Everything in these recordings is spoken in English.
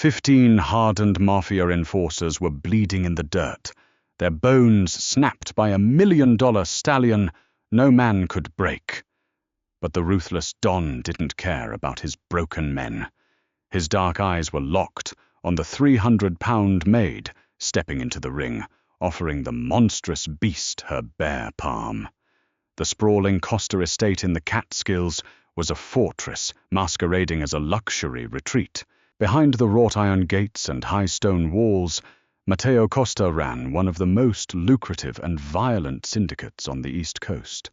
15 hardened Mafia enforcers were bleeding in the dirt, their bones snapped by $1 million Stallion no man could break. But the ruthless Don didn't care about his broken men. His dark eyes were locked on the 300-pound Maid stepping into the ring, offering the monstrous beast her bare palm. The sprawling Costa estate in the Catskills was a fortress masquerading as a luxury retreat. Behind the wrought-iron gates and high stone walls, Mateo Costa ran one of the most lucrative and violent syndicates on the East Coast.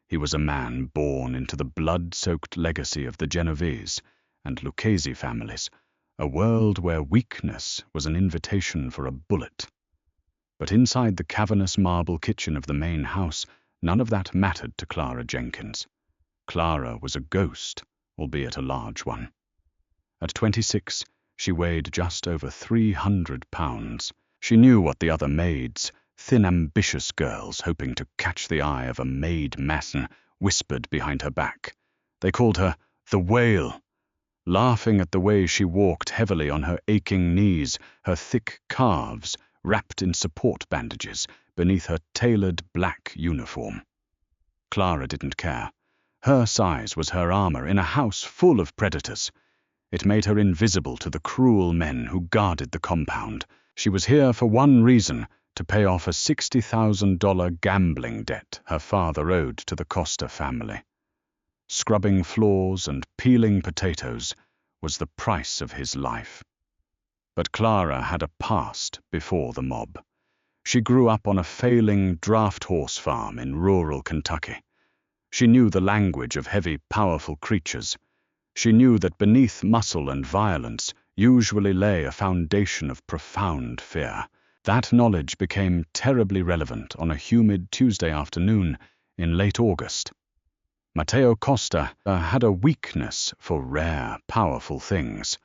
He was a man born into the blood-soaked legacy of the Genovese and Lucchese families, a world where weakness was an invitation for a bullet. But inside the cavernous marble kitchen of the main house, none of that mattered to Clara Jenkins. Clara was a ghost, albeit a large one. At 26, she weighed just over 300 pounds. She knew what the other maids, thin, ambitious girls hoping to catch the eye of a Maid Masson, whispered behind her back. They called her the Whale, laughing at the way she walked heavily on her aching knees, her thick calves wrapped in support bandages beneath her tailored black uniform. Clara didn't care. Her size was her armor in a house full of predators. It made her invisible to the cruel men who guarded the compound. She was here for one reason, to pay off a $60,000 gambling debt her father owed to the Costa family. Scrubbing floors and peeling potatoes was the price of his life. But Clara had a past before the mob. She grew up on a failing draft horse farm in rural Kentucky. She knew the language of heavy, powerful creatures. She knew that beneath muscle and violence usually lay a foundation of profound fear. That knowledge became terribly relevant on a humid Tuesday afternoon in late August. Mateo Costa had a weakness for rare, powerful things.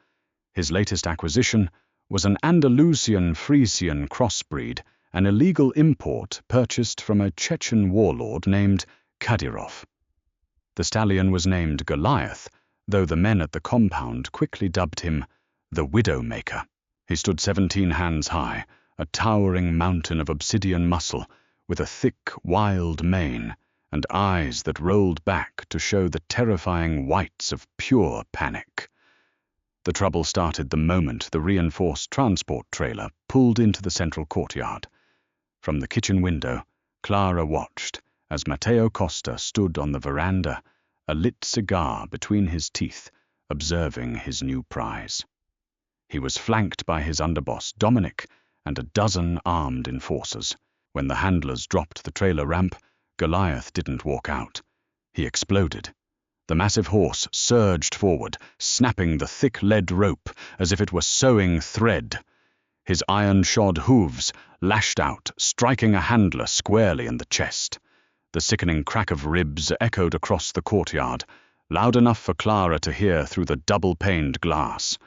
His latest acquisition was an Andalusian Frisian crossbreed, an illegal import purchased from a Chechen warlord named Kadyrov. The stallion was named Goliath, though the men at the compound quickly dubbed him the Widowmaker. He stood 17 hands high, a towering mountain of obsidian muscle, with a thick, wild mane and eyes that rolled back to show the terrifying whites of pure panic. The trouble started the moment the reinforced transport trailer pulled into the central courtyard. From the kitchen window, Clara watched as Mateo Costa stood on the veranda, a lit cigar between his teeth, observing his new prize. He was flanked by his underboss, Dominic, and a dozen armed enforcers. When the handlers dropped the trailer ramp, Goliath didn't walk out. He exploded. The massive horse surged forward, snapping the thick lead rope as if it were sewing thread. His iron-shod hooves lashed out, striking a handler squarely in the chest. The sickening crack of ribs echoed across the courtyard, loud enough for Clara to hear through the double-paned glass.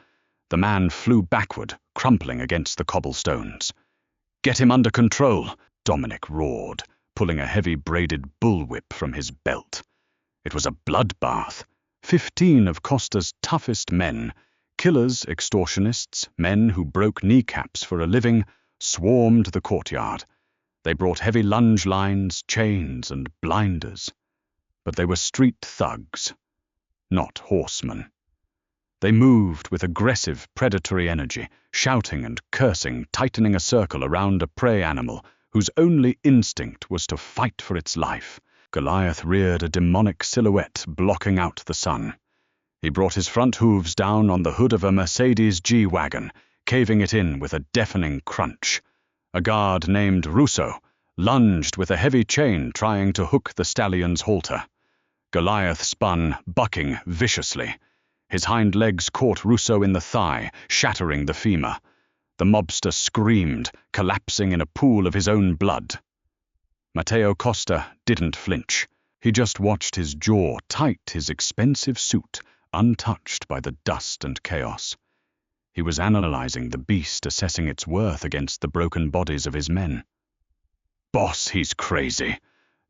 The man flew backward, crumpling against the cobblestones. "Get him under control," Dominic roared, pulling a heavy braided bullwhip from his belt. It was a bloodbath. 15 of Costa's toughest men, killers, extortionists, men who broke kneecaps for a living, swarmed the courtyard. They brought heavy lunge lines, chains, and blinders. But they were street thugs, not horsemen. They moved with aggressive, predatory energy, shouting and cursing, tightening a circle around a prey animal whose only instinct was to fight for its life. Goliath reared a demonic silhouette, blocking out the sun. He brought his front hooves down on the hood of a Mercedes G-Wagon, caving it in with a deafening crunch. A guard named Russo lunged with a heavy chain, trying to hook the stallion's halter. Goliath spun, bucking viciously. His hind legs caught Russo in the thigh, shattering the femur. The mobster screamed, collapsing in a pool of his own blood. Mateo Costa didn't flinch. He just watched his jaw tight, his expensive suit untouched by the dust and chaos. He was analyzing the beast, assessing its worth against the broken bodies of his men. "Boss, he's crazy,"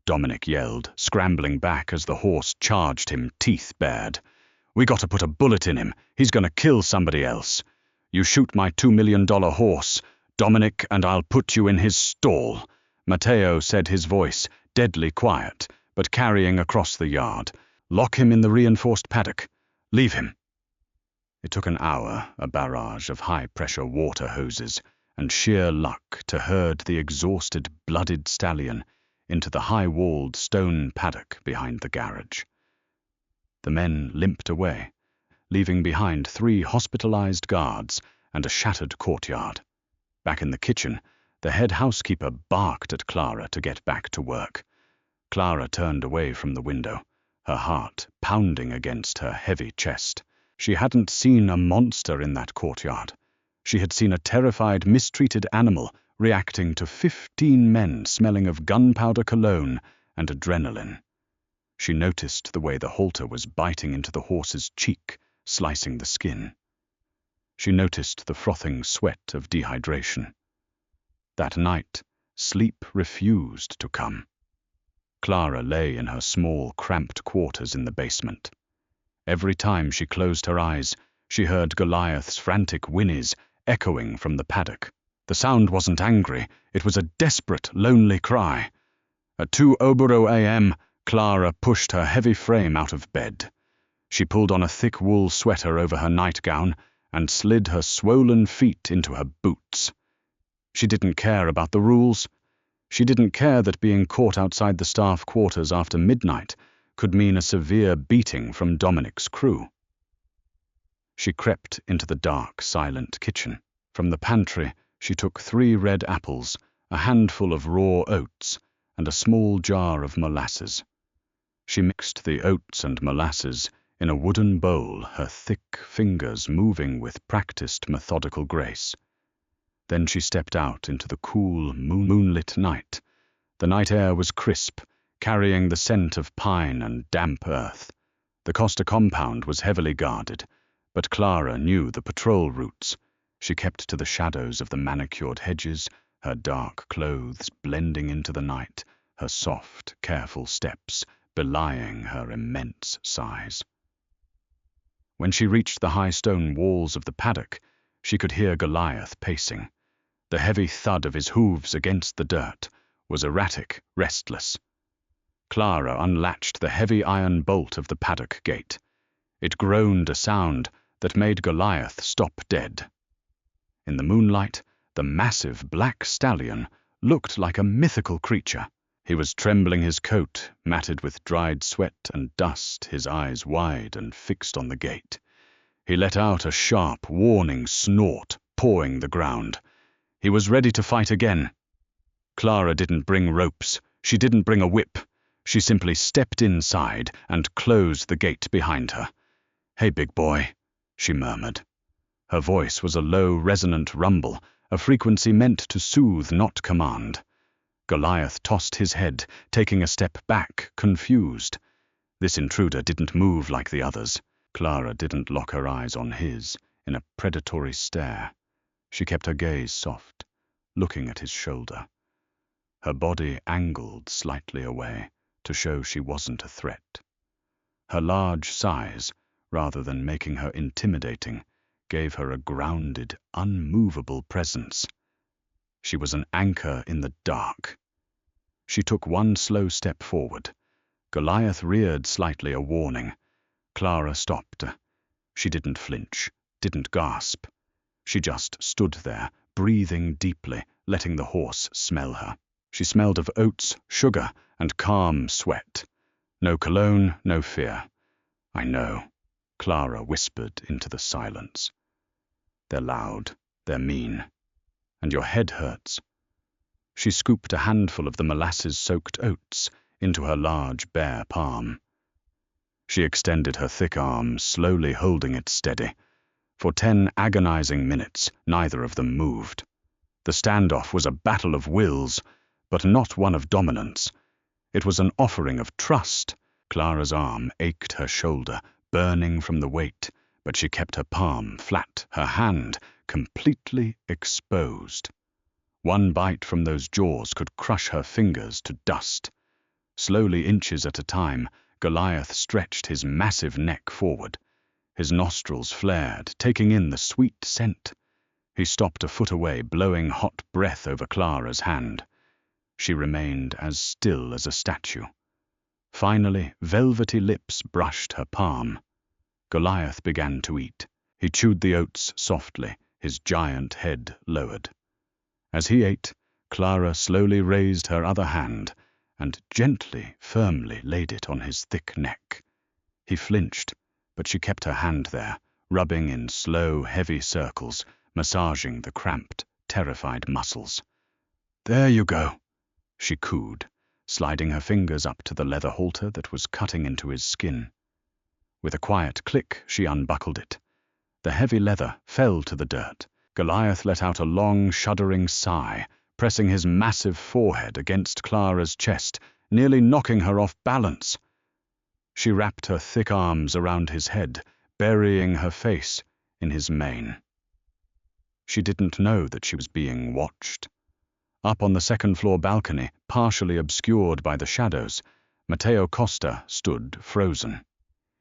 Dominic yelled, scrambling back as the horse charged him, teeth bared. "We got to put a bullet in him. He's gonna kill somebody else. You shoot my $2 million horse, Dominic, and I'll put you in his stall, Matteo said, his voice deadly quiet, but carrying across the yard. Lock him in the reinforced paddock. Leave him. It took an hour, a barrage of high-pressure water hoses, and sheer luck to herd the exhausted, blooded stallion into the high-walled stone paddock behind the garage. The men limped away, leaving behind 3 hospitalized guards and a shattered courtyard. Back in the kitchen, the head housekeeper barked at Clara to get back to work. Clara turned away from the window, her heart pounding against her heavy chest. She hadn't seen a monster in that courtyard. She had seen a terrified, mistreated animal reacting to 15 men smelling of gunpowder cologne and adrenaline. She noticed the way the halter was biting into the horse's cheek, slicing the skin. She noticed the frothing sweat of dehydration. That night, sleep refused to come. Clara lay in her small, cramped quarters in the basement. Every time she closed her eyes, she heard Goliath's frantic whinnies echoing from the paddock. The sound wasn't angry, it was a desperate, lonely cry. At 2:00 a.m., Clara pushed her heavy frame out of bed. She pulled on a thick wool sweater over her nightgown and slid her swollen feet into her boots. She didn't care about the rules. She didn't care that being caught outside the staff quarters after midnight could mean a severe beating from Dominic's crew. She crept into the dark, silent kitchen. From the pantry, she took 3 red apples, a handful of raw oats, and a small jar of molasses. She mixed the oats and molasses in a wooden bowl, her thick fingers moving with practiced, methodical grace. Then she stepped out into the cool, moonlit night. The night air was crisp, carrying the scent of pine and damp earth. The Costa compound was heavily guarded, but Clara knew the patrol routes. She kept to the shadows of the manicured hedges, her dark clothes blending into the night, her soft, careful steps belying her immense size. When she reached the high stone walls of the paddock, she could hear Goliath pacing. The heavy thud of his hooves against the dirt was erratic, restless. Clara unlatched the heavy iron bolt of the paddock gate. It groaned a sound that made Goliath stop dead. In the moonlight, the massive black stallion looked like a mythical creature. He was trembling, his coat matted with dried sweat and dust, his eyes wide and fixed on the gate. He let out a sharp, warning snort, pawing the ground. He was ready to fight again. Clara didn't bring ropes. She didn't bring a whip. She simply stepped inside and closed the gate behind her. "Hey, big boy," she murmured. Her voice was a low, resonant rumble, a frequency meant to soothe, not command. Goliath tossed his head, taking a step back, confused. This intruder didn't move like the others. Clara didn't lock her eyes on his in a predatory stare. She kept her gaze soft, looking at his shoulder. Her body angled slightly away to show she wasn't a threat. Her large size, rather than making her intimidating, gave her a grounded, unmovable presence. She was an anchor in the dark. She took one slow step forward. Goliath reared slightly, a warning. Clara stopped. She didn't flinch, didn't gasp. She just stood there, breathing deeply, letting the horse smell her. She smelled of oats, sugar, and calm sweat. No cologne, no fear. "I know," Clara whispered into the silence. "They're loud, they're mean, and your head hurts." She scooped a handful of the molasses-soaked oats into her large, bare palm. She extended her thick arm, slowly holding it steady. For 10 agonizing minutes, neither of them moved. The standoff was a battle of wills, but not one of dominance. It was an offering of trust. Clara's arm ached her shoulder, burning from the weight, but she kept her palm flat, her hand completely exposed. One bite from those jaws could crush her fingers to dust. Slowly, inches at a time, Goliath stretched his massive neck forward. His nostrils flared, taking in the sweet scent. He stopped a foot away, blowing hot breath over Clara's hand. She remained as still as a statue. Finally, velvety lips brushed her palm. Goliath began to eat. He chewed the oats softly, his giant head lowered. As he ate, Clara slowly raised her other hand and gently, firmly laid it on his thick neck. He flinched, but she kept her hand there, rubbing in slow, heavy circles, massaging the cramped, terrified muscles. "There you go," she cooed, sliding her fingers up to the leather halter that was cutting into his skin. With a quiet click, she unbuckled it. The heavy leather fell to the dirt. Goliath let out a long, shuddering sigh, pressing his massive forehead against Clara's chest, nearly knocking her off balance. She wrapped her thick arms around his head, burying her face in his mane. She didn't know that she was being watched. Up on the second-floor balcony, partially obscured by the shadows, Matteo Costa stood frozen.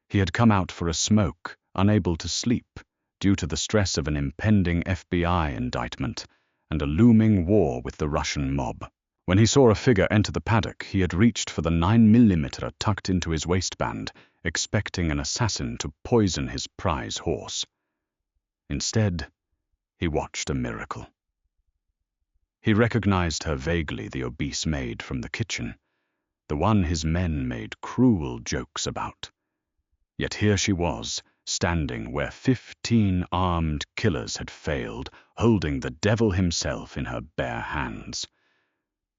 He had come out for a smoke, unable to sleep, due to the stress of an impending FBI indictment and a looming war with the Russian mob. When he saw a figure enter the paddock, he had reached for the 9mm tucked into his waistband, expecting an assassin to poison his prize horse. Instead, he watched a miracle. He recognized her vaguely, the obese maid from the kitchen, the one his men made cruel jokes about. Yet here she was, standing where 15 armed killers had failed, holding the devil himself in her bare hands.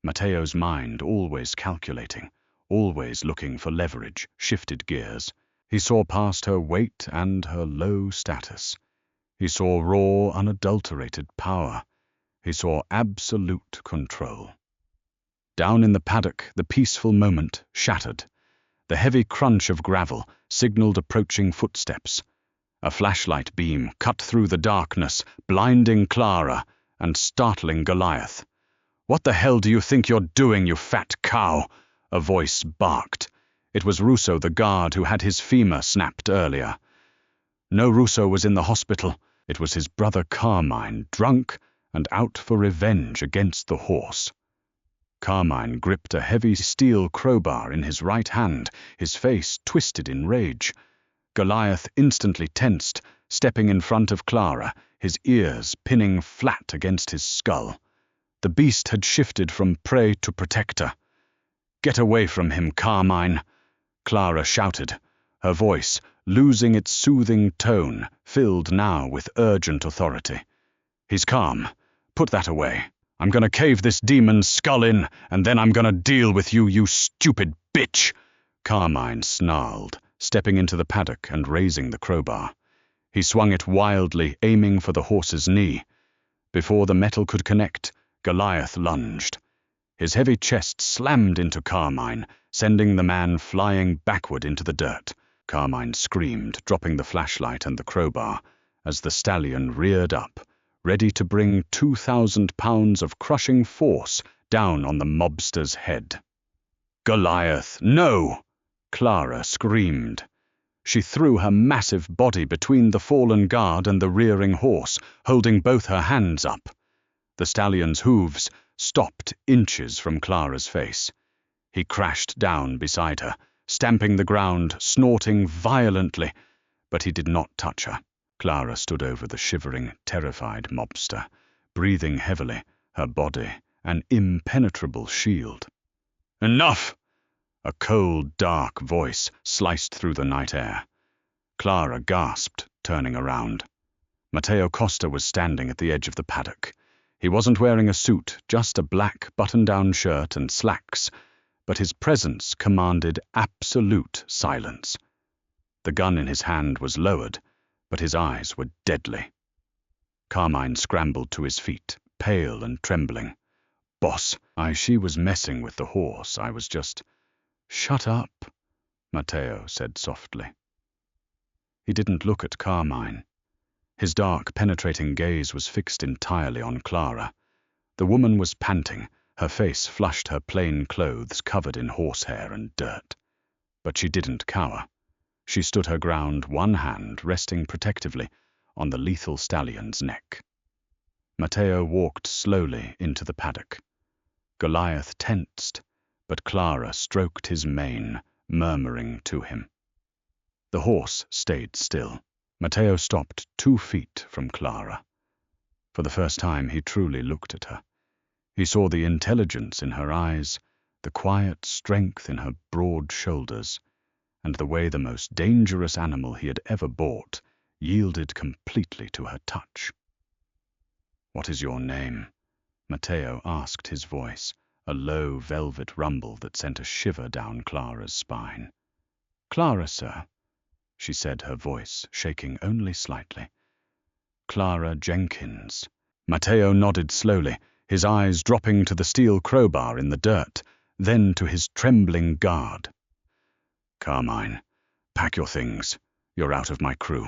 Matteo's mind, always calculating, always looking for leverage, shifted gears. He saw past her weight and her low status. He saw raw, unadulterated power. He saw absolute control. Down in the paddock, the peaceful moment shattered. The heavy crunch of gravel signaled approaching footsteps. A flashlight beam cut through the darkness, blinding Clara and startling Goliath. "What the hell do you think you're doing, you fat cow?" a voice barked. It was Russo, the guard who had his femur snapped earlier. No, Russo was in the hospital. It was his brother Carmine, drunk and out for revenge against the horse. Carmine gripped a heavy steel crowbar in his right hand, his face twisted in rage. Goliath instantly tensed, stepping in front of Clara, his ears pinning flat against his skull. The beast had shifted from prey to protector. "Get away from him, Carmine," Clara shouted, her voice, losing its soothing tone, filled now with urgent authority. "He's calm. Put that away. I'm gonna cave this demon's skull in, and then I'm gonna deal with you, you stupid bitch," Carmine snarled, stepping into the paddock and raising the crowbar. He swung it wildly, aiming for the horse's knee. Before the metal could connect, Goliath lunged. His heavy chest slammed into Carmine, sending the man flying backward into the dirt. Carmine screamed, dropping the flashlight and the crowbar, as the stallion reared up, ready to bring 2,000 pounds of crushing force down on the mobster's head. "Goliath, no!" Clara screamed. She threw her massive body between the fallen guard and the rearing horse, holding both her hands up. The stallion's hooves stopped inches from Clara's face. He crashed down beside her, stamping the ground, snorting violently, but he did not touch her. Clara stood over the shivering, terrified mobster, breathing heavily, her body an impenetrable shield. "Enough!" A cold, dark voice sliced through the night air. Clara gasped, turning around. Matteo Costa was standing at the edge of the paddock. He wasn't wearing a suit, just a black button-down shirt and slacks, but his presence commanded absolute silence. The gun in his hand was lowered, but his eyes were deadly. Carmine scrambled to his feet, pale and trembling. "Boss, she was messing with the horse. I was just—" "Shut up," Matteo said softly. He didn't look at Carmine. His dark, penetrating gaze was fixed entirely on Clara. The woman was panting, her face flushed, her plain clothes covered in horsehair and dirt. But she didn't cower. She stood her ground, one hand resting protectively on the lethal stallion's neck. Matteo walked slowly into the paddock. Goliath tensed, but Clara stroked his mane, murmuring to him. The horse stayed still. Matteo stopped 2 feet from Clara. For the first time he truly looked at her. He saw the intelligence in her eyes, the quiet strength in her broad shoulders, and the way the most dangerous animal he had ever bought yielded completely to her touch. "What is your name?" Matteo asked, his voice, a low velvet rumble that sent a shiver down Clara's spine. "Clara, sir," she said, her voice shaking only slightly. "Clara Jenkins." Matteo nodded slowly, his eyes dropping to the steel crowbar in the dirt, then to his trembling guard. "Carmine, pack your things. You're out of my crew."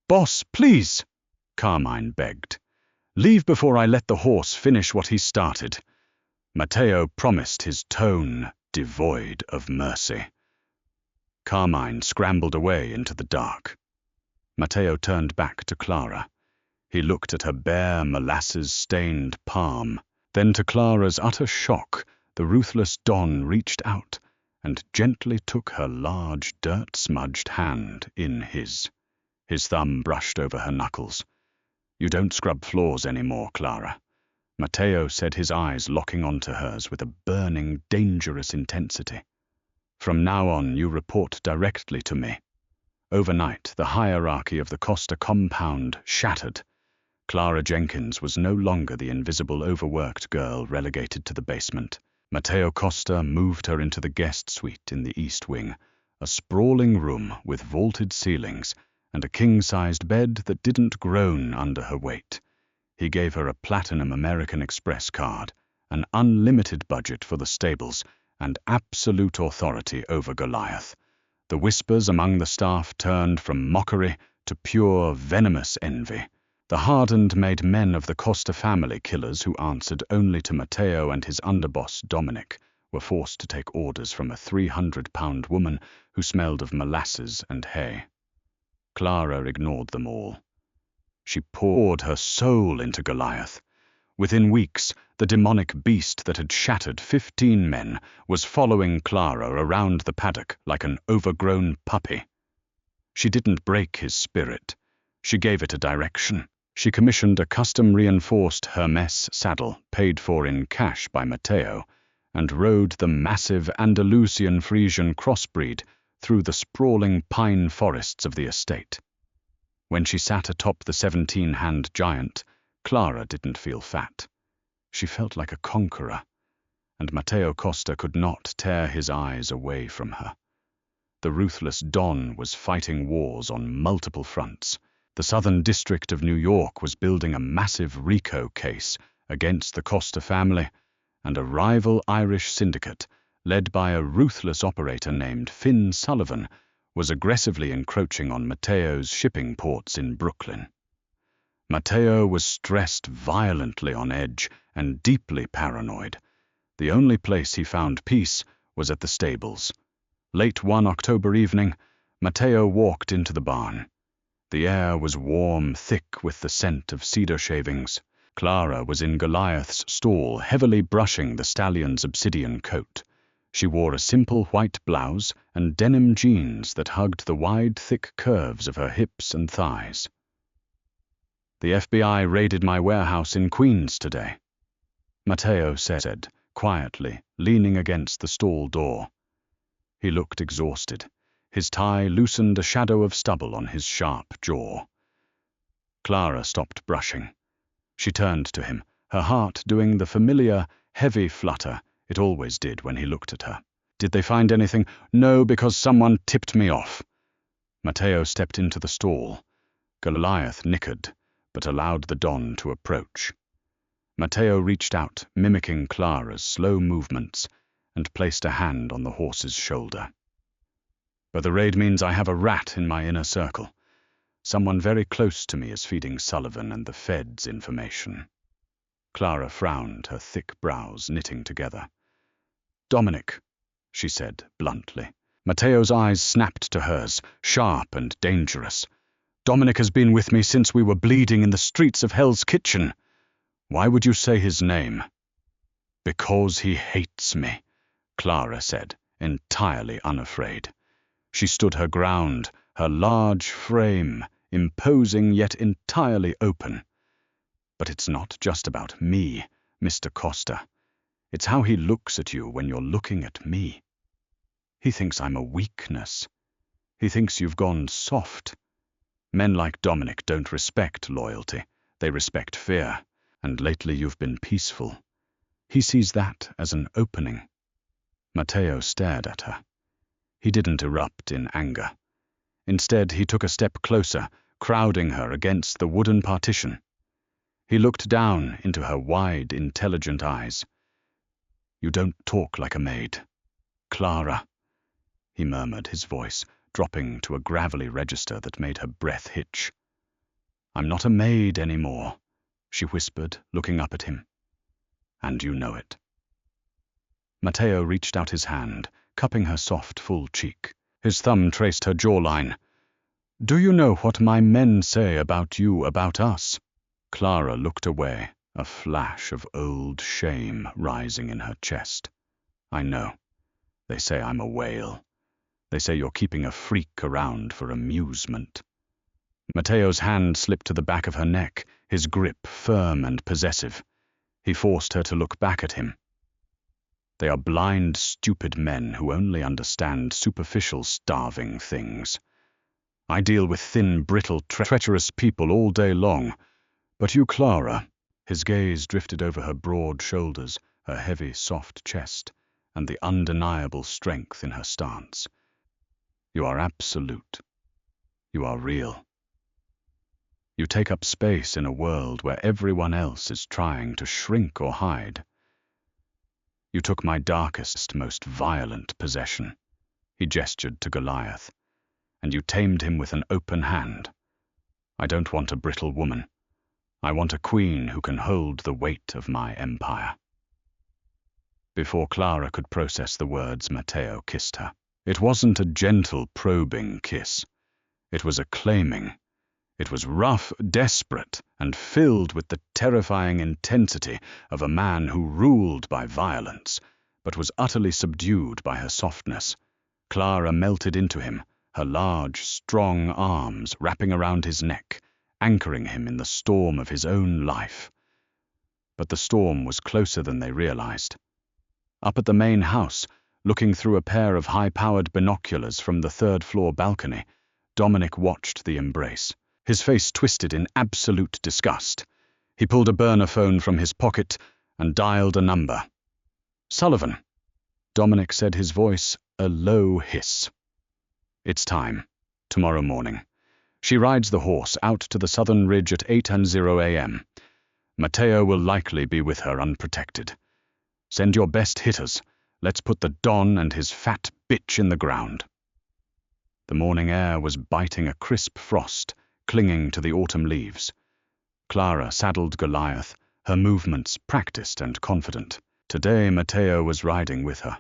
"Boss, please," Carmine begged. "Leave before I let the horse finish what he started." Matteo promised, his tone devoid of mercy. Carmine scrambled away into the dark. Matteo turned back to Clara. He looked at her bare, molasses-stained palm. Then, to Clara's utter shock, the ruthless Don reached out and gently took her large, dirt-smudged hand in his. His thumb brushed over her knuckles. "You don't scrub floors anymore, Clara," Matteo said, his eyes locking onto hers with a burning, dangerous intensity. "From now on, you report directly to me." Overnight, the hierarchy of the Costa compound shattered. Clara Jenkins was no longer the invisible, overworked girl relegated to the basement. Matteo Costa moved her into the guest suite in the East Wing, a sprawling room with vaulted ceilings and a king-sized bed that didn't groan under her weight. He gave her a platinum American Express card, an unlimited budget for the stables, and absolute authority over Goliath. The whispers among the staff turned from mockery to pure, venomous envy. The hardened made men of the Costa family killers, who answered only to Matteo and his underboss Dominic, were forced to take orders from a 300-pound woman who smelled of molasses and hay. Clara ignored them all. She poured her soul into Goliath. Within weeks, the demonic beast that had shattered 15 men was following Clara around the paddock like an overgrown puppy. She didn't break his spirit. She gave it a direction. She commissioned a custom-reinforced Hermes saddle, paid for in cash by Matteo, and rode the massive Andalusian Frisian crossbreed through the sprawling pine forests of the estate. When she sat atop the 17-hand giant, Clara didn't feel fat. She felt like a conqueror, and Matteo Costa could not tear his eyes away from her. The ruthless Don was fighting wars on multiple fronts. The Southern District of New York was building a massive RICO case against the Costa family, and a rival Irish syndicate, led by a ruthless operator named Finn Sullivan, was aggressively encroaching on Matteo's shipping ports in Brooklyn. Matteo was stressed, violently on edge, and deeply paranoid. The only place he found peace was at the stables. Late one October evening, Matteo walked into the barn. The air was warm, thick with the scent of cedar shavings. Clara was in Goliath's stall, heavily brushing the stallion's obsidian coat. She wore a simple white blouse and denim jeans that hugged the wide, thick curves of her hips and thighs. "The FBI raided my warehouse in Queens today," Matteo said, quietly, leaning against the stall door. He looked exhausted. His tie loosened a shadow of stubble on his sharp jaw. Clara stopped brushing. She turned to him, her heart doing the familiar, heavy flutter it always did when he looked at her. "Did they find anything?" "No, because someone tipped me off." Matteo stepped into the stall. Goliath nickered, but allowed the Don to approach. Matteo reached out, mimicking Clara's slow movements, and placed a hand on the horse's shoulder. "But the raid means I have a rat in my inner circle. Someone very close to me is feeding Sullivan and the feds information." Clara frowned, her thick brows knitting together. "Dominic," she said bluntly. Matteo's eyes snapped to hers, sharp and dangerous. "Dominic has been with me since we were bleeding in the streets of Hell's Kitchen." Why would you say his name? Because he hates me, Clara said, entirely unafraid. She stood her ground, her large frame, imposing yet entirely open. But it's not just about me, Mr. Costa. It's how he looks at you when you're looking at me. He thinks I'm a weakness. He thinks you've gone soft. Men like Dominic don't respect loyalty. They respect fear. And lately you've been peaceful. He sees that as an opening. Matteo stared at her. He didn't erupt in anger. Instead, he took a step closer, crowding her against the wooden partition. He looked down into her wide, intelligent eyes. You don't talk like a maid. Clara, he murmured, his voice dropping to a gravelly register that made her breath hitch. I'm not a maid anymore, she whispered, looking up at him. And you know it. Matteo reached out his hand, cupping her soft, full cheek. His thumb traced her jawline. Do you know what my men say about you, about us? Clara looked away, a flash of old shame rising in her chest. I know. They say I'm a whale. They say you're keeping a freak around for amusement. Matteo's hand slipped to the back of her neck, his grip firm and possessive. He forced her to look back at him. They are blind, stupid men who only understand superficial, starving things. I deal with thin, brittle, treacherous people all day long. But you, Clara, his gaze drifted over her broad shoulders, her heavy, soft chest, and the undeniable strength in her stance. You are absolute. You are real. You take up space in a world where everyone else is trying to shrink or hide. You took my darkest, most violent possession. He gestured to Goliath. And you tamed him with an open hand. I don't want a brittle woman. I want a queen who can hold the weight of my empire. Before Clara could process the words, Matteo kissed her. It wasn't a gentle, probing kiss. It was a claiming. It was rough, desperate, and filled with the terrifying intensity of a man who ruled by violence, but was utterly subdued by her softness. Clara melted into him, her large, strong arms wrapping around his neck, anchoring him in the storm of his own life. But the storm was closer than they realized. Up at the main house, looking through a pair of high-powered binoculars from the third-floor balcony, Dominic watched the embrace, his face twisted in absolute disgust. He pulled a burner phone from his pocket and dialed a number. Sullivan, Dominic said, his voice a low hiss. It's time. Tomorrow morning. She rides the horse out to the southern ridge at 8:00 a.m. Matteo will likely be with her unprotected. Send your best hitters. Let's put the Don and his fat bitch in the ground. The morning air was biting a crisp frost, clinging to the autumn leaves. Clara saddled Goliath, her movements practiced and confident. Today Matteo was riding with her.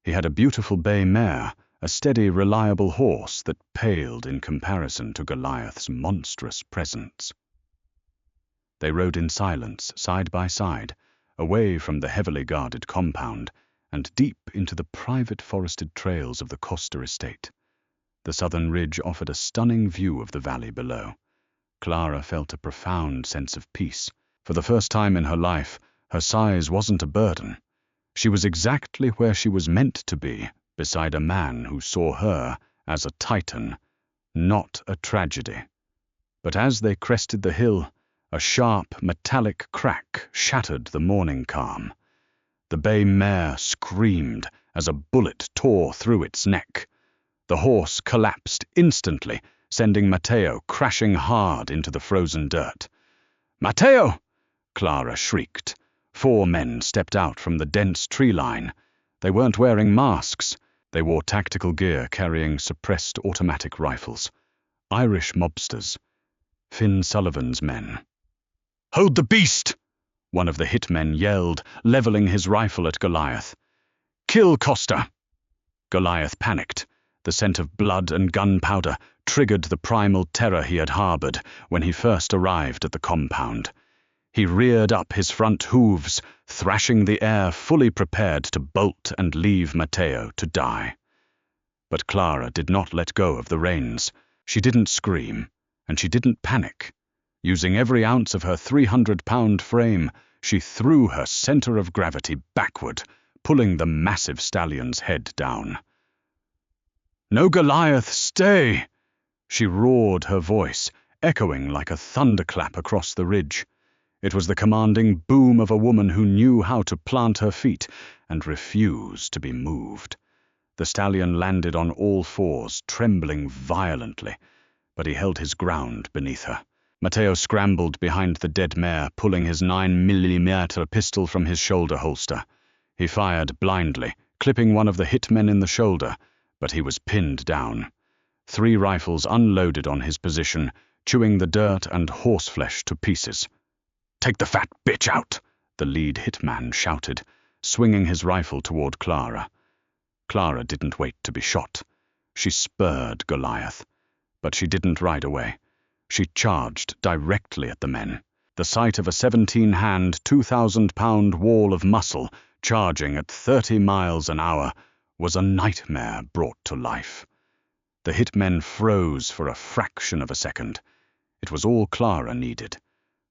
He had a beautiful bay mare, a steady, reliable horse that paled in comparison to Goliath's monstrous presence. They rode in silence, side by side, away from the heavily guarded compound, and deep into the private forested trails of the Costa estate. The southern ridge offered a stunning view of the valley below. Clara felt a profound sense of peace. For the first time in her life, her size wasn't a burden. She was exactly where she was meant to be, beside a man who saw her as a titan, not a tragedy. But as they crested the hill, a sharp, metallic crack shattered the morning calm. The bay mare screamed as a bullet tore through its neck. The horse collapsed instantly, sending Matteo crashing hard into the frozen dirt. "Matteo!" Clara shrieked. 4 men stepped out from the dense tree line. They weren't wearing masks. They wore tactical gear carrying suppressed automatic rifles. Irish mobsters. Finn Sullivan's men. "Hold the beast!" one of the hitmen yelled, leveling his rifle at Goliath. "Kill Costa!" Goliath panicked. The scent of blood and gunpowder triggered the primal terror he had harbored when he first arrived at the compound. He reared up his front hooves, thrashing the air, fully prepared to bolt and leave Matteo to die. But Clara did not let go of the reins. She didn't scream, and she didn't panic. Using every ounce of her 300-pound frame, she threw her center of gravity backward, pulling the massive stallion's head down. "No, Goliath, stay!" She roared, her voice echoing like a thunderclap across the ridge. It was the commanding boom of a woman who knew how to plant her feet and refuse to be moved. The stallion landed on all fours, trembling violently, but he held his ground beneath her. Matteo scrambled behind the dead mare, pulling his 9mm pistol from his shoulder holster. He fired blindly, clipping one of the hitmen in the shoulder, but he was pinned down. 3 rifles unloaded on his position, chewing the dirt and horseflesh to pieces. "Take the fat bitch out!" the lead hitman shouted, swinging his rifle toward Clara. Clara didn't wait to be shot. She spurred Goliath, but she didn't ride away. She charged directly at the men. The sight of a 17-hand, 2,000-pound wall of muscle charging at 30 miles an hour was a nightmare brought to life. The hitmen froze for a fraction of a second. It was all Clara needed.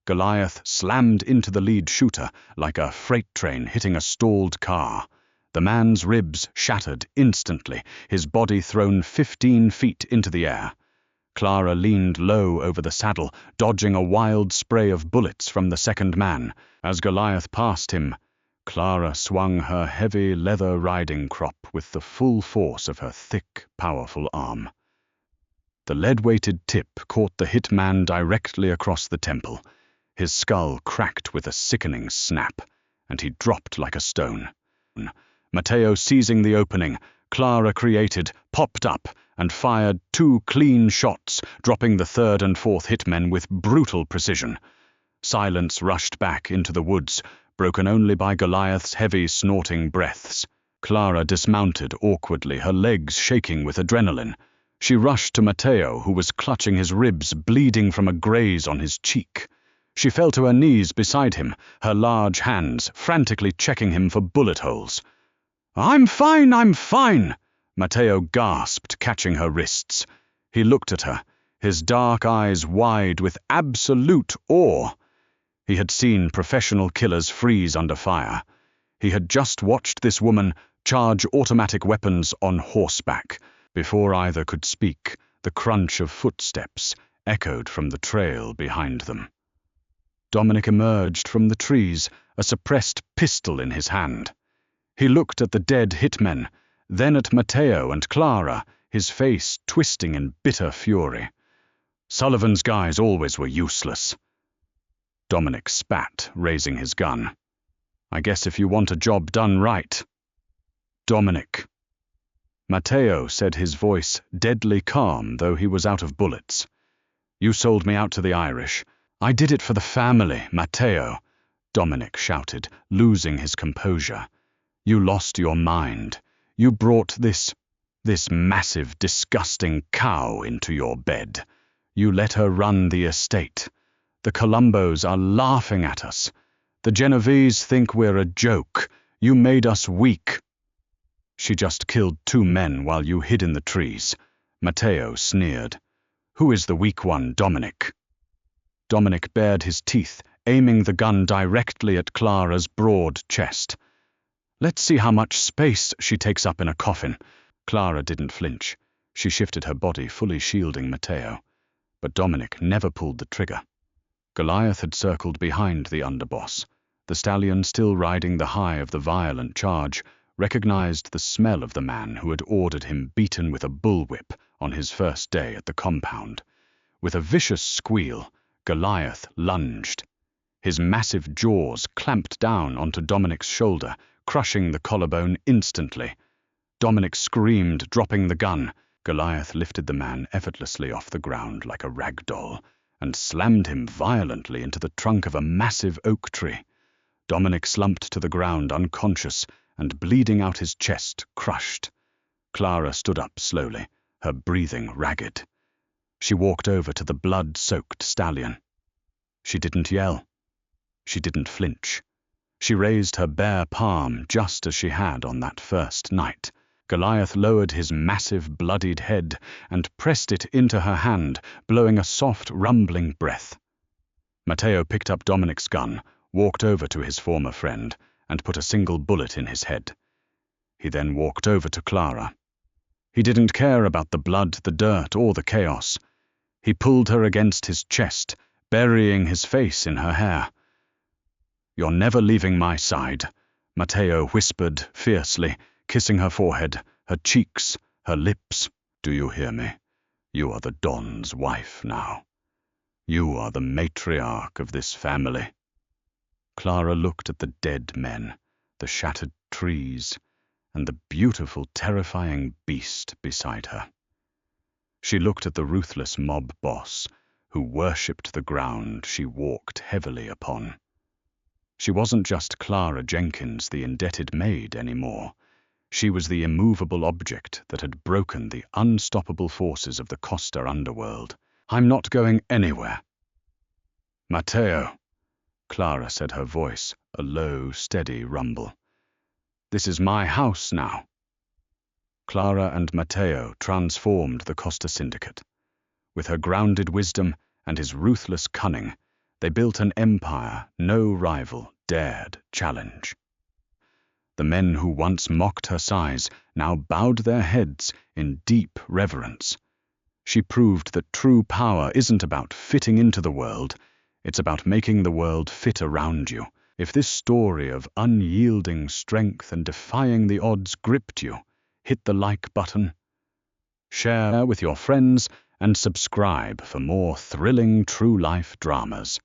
Goliath slammed into the lead shooter like a freight train hitting a stalled car. The man's ribs shattered instantly, his body thrown 15 feet into the air. Clara leaned low over the saddle, dodging a wild spray of bullets from the second man. As Goliath passed him, Clara swung her heavy leather riding crop with the full force of her thick, powerful arm. The lead-weighted tip caught the hitman directly across the temple. His skull cracked with a sickening snap, and he dropped like a stone. Matteo seizing the opening, Clara created, popped up, and fired 2 clean shots, dropping the 3rd and 4th hitmen with brutal precision. Silence rushed back into the woods, broken only by Goliath's heavy, snorting breaths. Clara dismounted awkwardly, her legs shaking with adrenaline. She rushed to Matteo, who was clutching his ribs, bleeding from a graze on his cheek. She fell to her knees beside him, her large hands frantically checking him for bullet holes. I'm fine," Matteo gasped, catching her wrists. He looked at her, his dark eyes wide with absolute awe. He had seen professional killers freeze under fire. He had just watched this woman charge automatic weapons on horseback. Before either could speak, the crunch of footsteps echoed from the trail behind them. Dominic emerged from the trees, a suppressed pistol in his hand. He looked at the dead hitmen, then at Matteo and Clara, his face twisting in bitter fury. Sullivan's guys always were useless. Dominic spat, raising his gun. I guess if you want a job done right. Dominic. Matteo said, his voice deadly calm, though he was out of bullets. You sold me out to the Irish. I did it for the family, Matteo, Dominic shouted, losing his composure. You lost your mind. You brought this massive, disgusting cow into your bed. You let her run the estate. The Colombos are laughing at us. The Genovese think we're a joke. You made us weak. She just killed 2 men while you hid in the trees. Matteo sneered. Who is the weak one, Dominic? Dominic bared his teeth, aiming the gun directly at Clara's broad chest. Let's see how much space she takes up in a coffin. Clara didn't flinch. She shifted her body, fully shielding Matteo. But Dominic never pulled the trigger. Goliath had circled behind the underboss. The stallion, still riding the high of the violent charge, recognized the smell of the man who had ordered him beaten with a bullwhip on his first day at the compound. With a vicious squeal, Goliath lunged. His massive jaws clamped down onto Dominic's shoulder, crushing the collarbone instantly. Dominic screamed, dropping the gun. Goliath lifted the man effortlessly off the ground like a rag doll and slammed him violently into the trunk of a massive oak tree. Dominic slumped to the ground unconscious and bleeding out his chest, crushed. Clara stood up slowly, her breathing ragged. She walked over to the blood-soaked stallion. She didn't yell. She didn't flinch. She raised her bare palm just as she had on that first night. Goliath lowered his massive bloodied head and pressed it into her hand, blowing a soft, rumbling breath. Matteo picked up Dominic's gun, walked over to his former friend, and put a single bullet in his head. He then walked over to Clara. He didn't care about the blood, the dirt, or the chaos. He pulled her against his chest, burying his face in her hair. "You're never leaving my side," Matteo whispered fiercely, kissing her forehead, her cheeks, her lips. "Do you hear me? You are the Don's wife now. You are the matriarch of this family." Clara looked at the dead men, the shattered trees, and the beautiful, terrifying beast beside her. She looked at the ruthless mob boss, who worshipped the ground she walked heavily upon. She wasn't just Clara Jenkins, the indebted maid, anymore. She was the immovable object that had broken the unstoppable forces of the Costa underworld. "I'm not going anywhere." "Matteo," Clara said, her voice a low, steady rumble. "This is my house now." Clara and Matteo transformed the Costa Syndicate. With her grounded wisdom and his ruthless cunning, they built an empire no rival dared challenge. The men who once mocked her size now bowed their heads in deep reverence. She proved that true power isn't about fitting into the world, it's about making the world fit around you. If this story of unyielding strength and defying the odds gripped you, hit the like button, share with your friends, and subscribe for more thrilling true-life dramas.